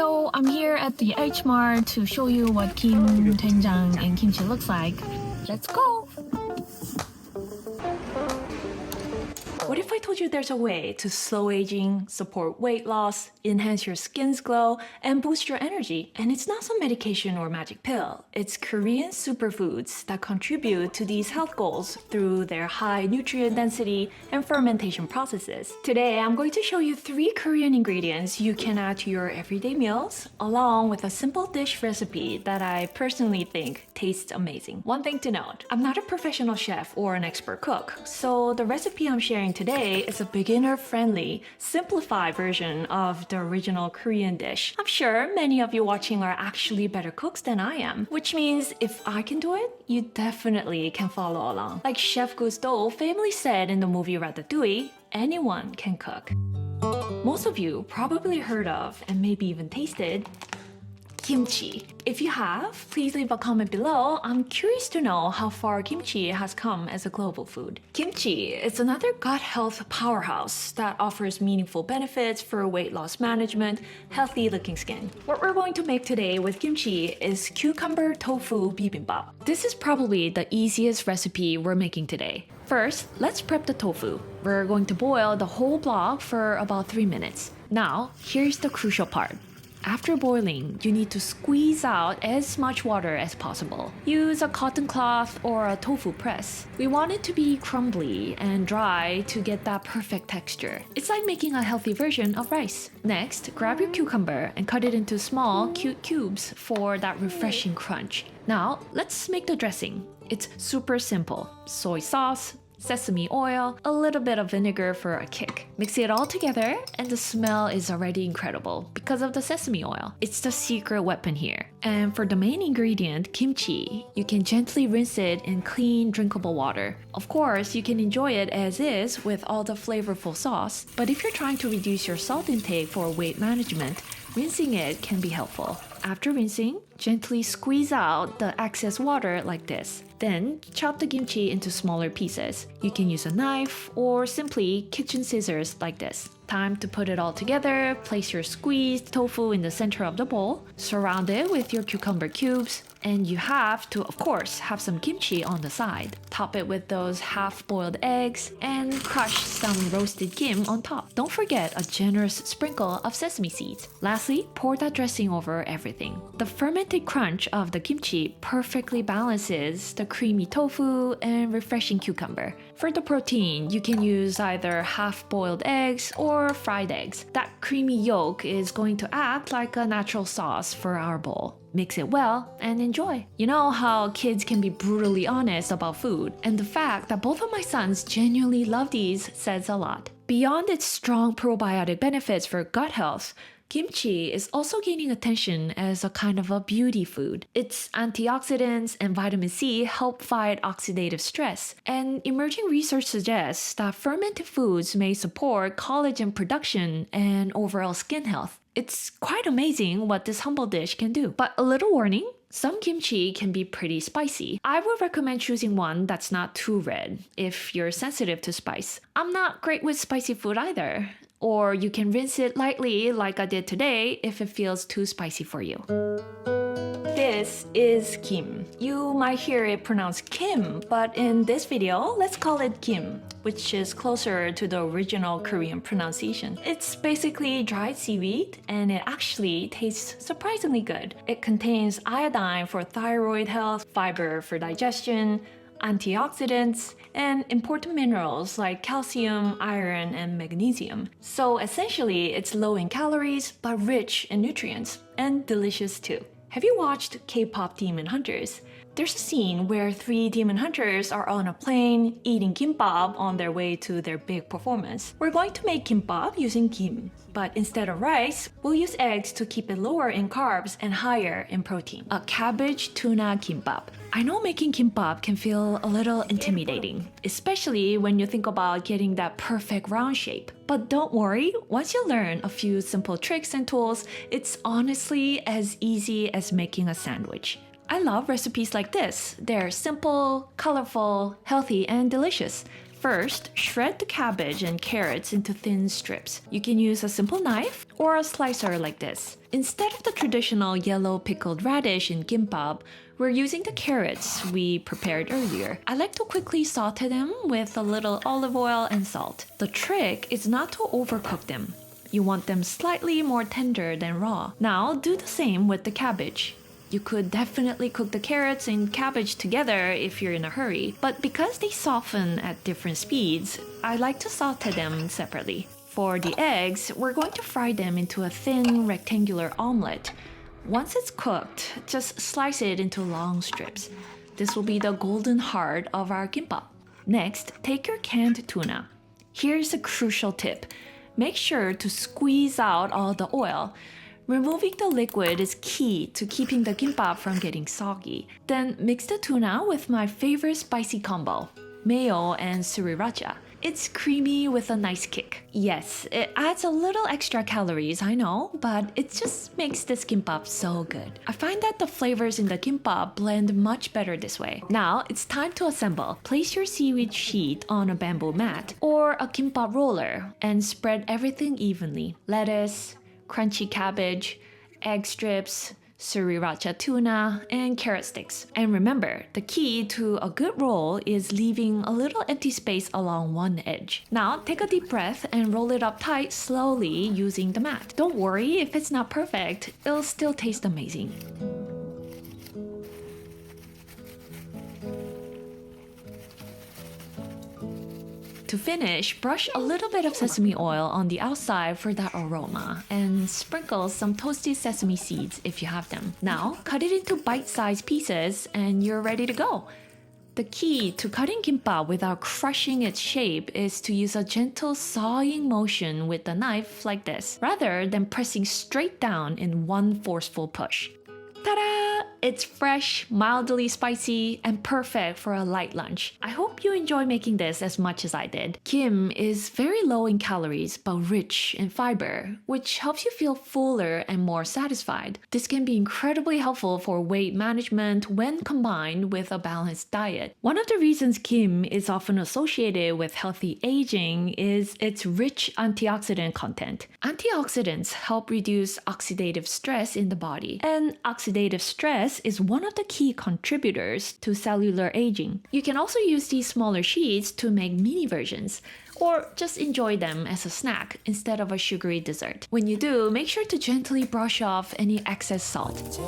So I'm here at the H Mart to show you what kim doenjang and kimchi looks like. Let's go! What if I told you there's a way to slow aging, support weight loss, enhance your skin's glow, and boost your energy? And it's not some medication or magic pill. It's Korean superfoods that contribute to these health goals through their high nutrient density and fermentation processes. Today, I'm going to show you 3 Korean ingredients you can add to your everyday meals, along with a simple dish recipe that I personally think tastes amazing. One thing to note, I'm not a professional chef or an expert cook, so the recipe I'm sharing today is a beginner-friendly, simplified version of the original Korean dish. I'm sure many of you watching are actually better cooks than I am, which means if I can do it, you definitely can follow along. Like Chef Gusteau famously said in the movie Ratatouille, anyone can cook. Most of you probably heard of and maybe even tasted kimchi. If you have, please leave a comment below. I'm curious to know how far kimchi has come as a global food. Kimchi is another gut health powerhouse that offers meaningful benefits for weight loss management, healthy looking skin. What we're going to make today with kimchi is cucumber tofu bibimbap. This is probably the easiest recipe we're making today. First, let's prep the tofu. We're going to boil the whole block for about 3 minutes. Now, here's the crucial part. After boiling, you need to squeeze out as much water as possible. Use a cotton cloth or a tofu press. We want it to be crumbly and dry to get that perfect texture. It's like making a healthy version of rice. Next, grab your cucumber and cut it into small, cute cubes for that refreshing crunch. Now, let's make the dressing. It's super simple. Soy sauce, sesame oil, a little bit of vinegar for a kick. Mix it all together and the smell is already incredible because of the sesame oil. It's the secret weapon here. And for the main ingredient, kimchi, you can gently rinse it in clean, drinkable water. Of course, you can enjoy it as is with all the flavorful sauce, but if you're trying to reduce your salt intake for weight management, rinsing it can be helpful. After rinsing, gently squeeze out the excess water like this. Then, chop the kimchi into smaller pieces. You can use a knife or simply kitchen scissors like this. Time to put it all together. Place your squeezed tofu in the center of the bowl. Surround it with your cucumber cubes. And you have to, of course, have some kimchi on the side. Top it with those half-boiled eggs and crush some roasted kim on top. Don't forget a generous sprinkle of sesame seeds. Lastly, pour that dressing over everything. The fermented crunch of the kimchi perfectly balances the creamy tofu and refreshing cucumber. For the protein, you can use either half-boiled eggs or fried eggs. That creamy yolk is going to act like a natural sauce for our bowl. Mix it well and enjoy. You know how kids can be brutally honest about food, and the fact that both of my sons genuinely love these says a lot. Beyond its strong probiotic benefits for gut health, kimchi is also gaining attention as a kind of a beauty food. Its antioxidants and vitamin C help fight oxidative stress, and emerging research suggests that fermented foods may support collagen production and overall skin health. It's quite amazing what this humble dish can do. But a little warning, some kimchi can be pretty spicy. I would recommend choosing one that's not too red if you're sensitive to spice. I'm not great with spicy food either. Or you can rinse it lightly like I did today if it feels too spicy for you. This is kim. You might hear it pronounced Kim, but in this video, let's call it kim, which is closer to the original Korean pronunciation. It's basically dried seaweed, and it actually tastes surprisingly good. It contains iodine for thyroid health, fiber for digestion, antioxidants, and important minerals like calcium, iron, and magnesium. So essentially, it's low in calories, but rich in nutrients, and delicious too. Have you watched K-pop Demon Hunters? There's a scene where 3 demon hunters are on a plane eating kimbap on their way to their big performance. We're going to make kimbap using kim, but instead of rice, we'll use eggs to keep it lower in carbs and higher in protein. A cabbage tuna kimbap. I know making kimbap can feel a little intimidating, especially when you think about getting that perfect round shape. But don't worry, once you learn a few simple tricks and tools, it's honestly as easy as making a sandwich. I love recipes like this. They're simple, colorful, healthy, and delicious. First, shred the cabbage and carrots into thin strips. You can use a simple knife or a slicer like this. Instead of the traditional yellow pickled radish in gimbap, we're using the carrots we prepared earlier. I like to quickly saute them with a little olive oil and salt. The trick is not to overcook them. You want them slightly more tender than raw. Now do the same with the cabbage. You could definitely cook the carrots and cabbage together if you're in a hurry, but because they soften at different speeds, I like to saute them separately. For the eggs, we're going to fry them into a thin rectangular omelette. Once it's cooked, just slice it into long strips. This will be the golden heart of our kimbap. Next, take your canned tuna. Here's a crucial tip. Make sure to squeeze out all the oil. Removing the liquid is key to keeping the kimbap from getting soggy. Then mix the tuna with my favorite spicy combo, mayo and sriracha. It's creamy with a nice kick. Yes, it adds a little extra calories, I know, but it just makes this kimbap so good. I find that the flavors in the kimbap blend much better this way. Now, it's time to assemble. Place your seaweed sheet on a bamboo mat or a kimbap roller and spread everything evenly. Lettuce, crunchy cabbage, egg strips, sriracha tuna, and carrot sticks. And remember, the key to a good roll is leaving a little empty space along one edge. Now, take a deep breath and roll it up tight slowly using the mat. Don't worry if it's not perfect, it'll still taste amazing. To finish, brush a little bit of sesame oil on the outside for that aroma and sprinkle some toasted sesame seeds if you have them. Now, cut it into bite-sized pieces and you're ready to go. The key to cutting kimbap without crushing its shape is to use a gentle sawing motion with the knife like this, rather than pressing straight down in one forceful push. Ta-da! It's fresh, mildly spicy, and perfect for a light lunch. I hope you enjoy making this as much as I did. Kim is very low in calories but rich in fiber, which helps you feel fuller and more satisfied. This can be incredibly helpful for weight management when combined with a balanced diet. One of the reasons Kim is often associated with healthy aging is its rich antioxidant content. Antioxidants help reduce oxidative stress in the body, and oxidative stress is one of the key contributors to cellular aging. You can also use these smaller sheets to make mini versions, or just enjoy them as a snack instead of a sugary dessert. When you do, make sure to gently brush off any excess salt.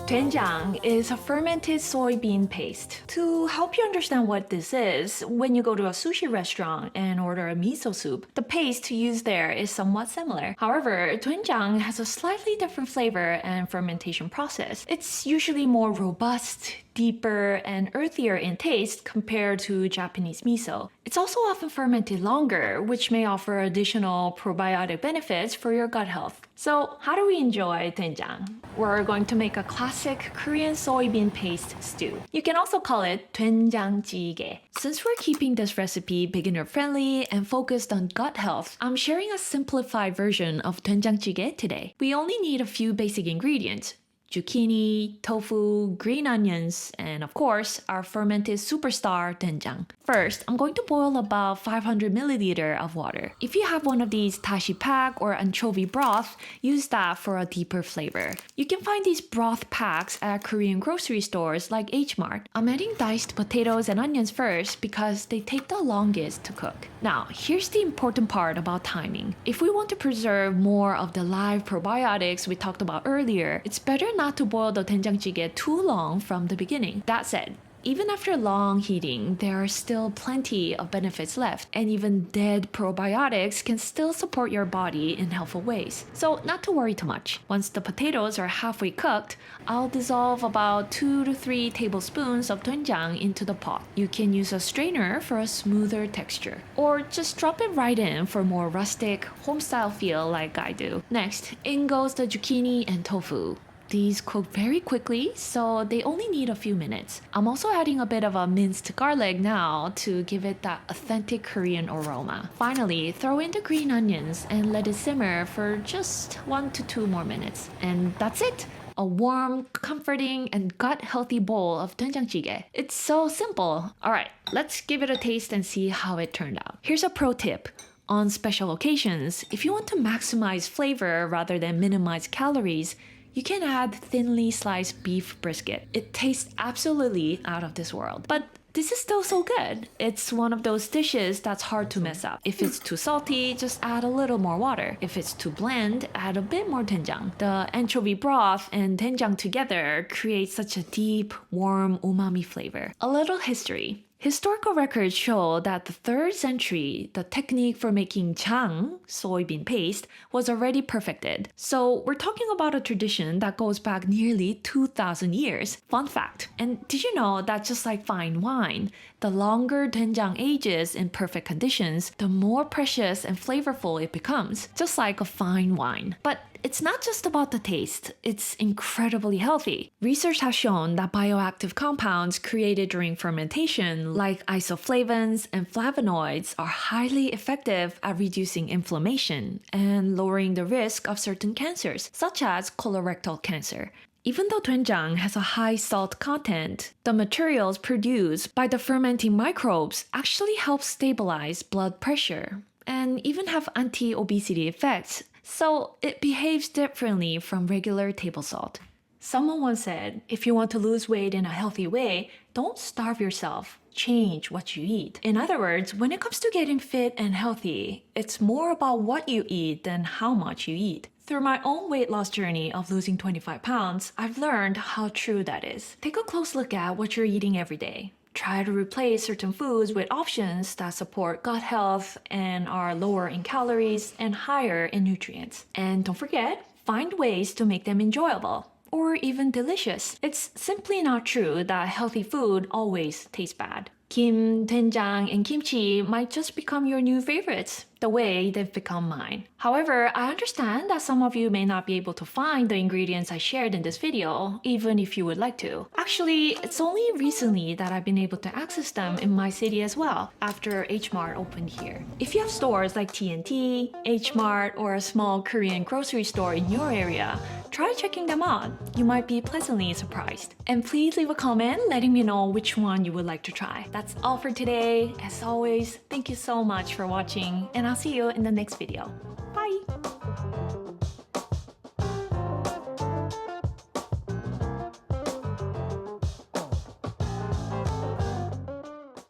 Doenjang is a fermented soybean paste. To help you understand what this is, when you go to a sushi restaurant and order a miso soup, the paste to use there is somewhat similar. However, doenjang has a slightly different flavor and fermentation process. It's usually more robust, deeper, and earthier in taste compared to Japanese miso. It's also often fermented longer, which may offer additional probiotic benefits for your gut health. So, how do we enjoy doenjang? We're going to make a classic Korean soybean paste stew. You can also call it doenjangjjigae. Since we're keeping this recipe beginner-friendly and focused on gut health, I'm sharing a simplified version of doenjangjjigae today. We only need a few basic ingredients: zucchini, tofu, green onions, and of course, our fermented superstar doenjang. First, I'm going to boil about 500 milliliter of water. If you have one of these dashi pack or anchovy broth, use that for a deeper flavor. You can find these broth packs at Korean grocery stores like H Mart. I'm adding diced potatoes and onions first because they take the longest to cook. Now, here's the important part about timing. If we want to preserve more of the live probiotics we talked about earlier, it's better not to boil the doenjangjjigae too long from the beginning. That said, even after long heating, there are still plenty of benefits left, and even dead probiotics can still support your body in helpful ways. So not to worry too much. Once the potatoes are halfway cooked, I'll dissolve about 2 to 3 tablespoons of doenjang into the pot. You can use a strainer for a smoother texture, or just drop it right in for more rustic, home-style feel like I do. Next, in goes the zucchini and tofu. These cook very quickly, so they only need a few minutes. I'm also adding a bit of a minced garlic now to give it that authentic Korean aroma. Finally, throw in the green onions and let it simmer for just 1 to 2 more minutes. And that's it! a warm, comforting, and gut-healthy bowl of doenjangjjigae. It's so simple. Alright, let's give it a taste and see how it turned out. Here's a pro tip. On special occasions, if you want to maximize flavor rather than minimize calories, you can add thinly sliced beef brisket. It tastes absolutely out of this world. But this is still so good. It's one of those dishes that's hard to mess up. If it's too salty, just add a little more water. If it's too bland, add a bit more doenjang. The anchovy broth and doenjang together create such a deep, warm umami flavor. A little history. Historical records show that the 3rd century, the technique for making jang, soybean paste, was already perfected. So we're talking about a tradition that goes back nearly 2,000 years. Fun fact. And did you know that just like fine wine, the longer doenjang ages in perfect conditions, the more precious and flavorful it becomes, just like a fine wine. But it's not just about the taste, it's incredibly healthy. Research has shown that bioactive compounds created during fermentation, like isoflavones and flavonoids, are highly effective at reducing inflammation and lowering the risk of certain cancers, such as colorectal cancer. Even though doenjang has a high salt content, the materials produced by the fermenting microbes actually help stabilize blood pressure and even have anti-obesity effects. So it behaves differently from regular table salt. Someone once said, if you want to lose weight in a healthy way, don't starve yourself. Change what you eat. In other words, when it comes to getting fit and healthy, it's more about what you eat than how much you eat. Through my own weight loss journey of losing 25 pounds, I've learned how true that is. Take a close look at what you're eating every day. Try to replace certain foods with options that support gut health and are lower in calories and higher in nutrients. And don't forget, find ways to make them enjoyable or even delicious. It's simply not true that healthy food always tastes bad. Kim, doenjang, and kimchi might just become your new favorites, the way they've become mine. However, I understand that some of you may not be able to find the ingredients I shared in this video, even if you would like to. Actually, it's only recently that I've been able to access them in my city as well, after H Mart opened here. If you have stores like T&T, H Mart, or a small Korean grocery store in your area, try checking them out. You might be pleasantly surprised. And please leave a comment letting me know which one you would like to try. That's all for today. As always, thank you so much for watching, and I'll see you in the next video. Bye!